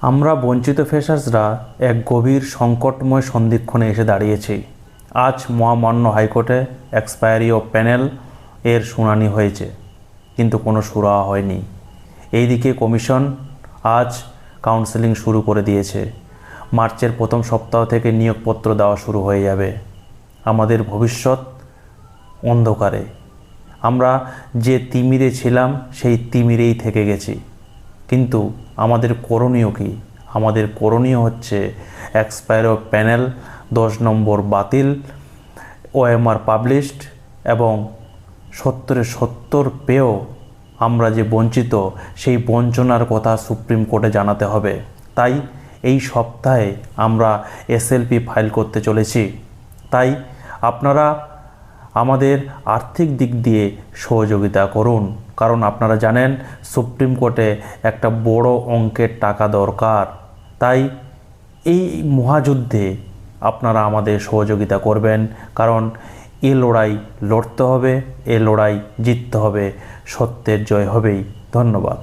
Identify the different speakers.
Speaker 1: আমরা বঞ্চিত ফ্রেশার্সরা এক গভীর সংকটময় সন্ধিক্ষণে এসে দাঁড়িয়েছি। আজ মহামান্য হাইকোর্টে এক্সপায়ারি অফ প্যানেল এর শুনানি হয়েছে, কিন্তু কোনো সুরাহা হয়নি। এইদিকে কমিশন আজ কাউন্সেলিং শুরু করে দিয়েছে। মার্চের প্রথম সপ্তাহ থেকে নিয়োগপত্র দেওয়া শুরু হয়ে যাবে। আমাদের ভবিষ্যৎ অন্ধকারে। আমরা যে তিমিরে ছিলাম সেই তিমিরেই থেকে গেছি। কিন্তু আমাদের করণীয় কি? আমাদের করণীয় হচ্ছে এক্সপায়ার অফ প্যানেল 10 নম্বর বাতিল, ওএমআর পাবলিশড এবং 70 পেয়েও আমরা যে বঞ্চিত, সেই বঞ্চনার কথা সুপ্রিম কোর্টে জানাতে হবে। তাই এই সপ্তাহে আমরা এসএলপি ফাইল করতে চলেছি। তাই আপনারা আমাদের আর্থিক দিক দিয়ে সহযোগিতা করুন, কারণ আপনারা জানেন সুপ্রিম কোর্টে একটা বড় অঙ্কের টাকা দরকার। তাই এই মহাযুদ্ধে আপনারা আমাদের সহযোগিতা করবেন, কারণ এ লড়াই লড়তে হবে, এ লড়াই জিততে হবে, সত্যের জয় হবেই। ধন্যবাদ।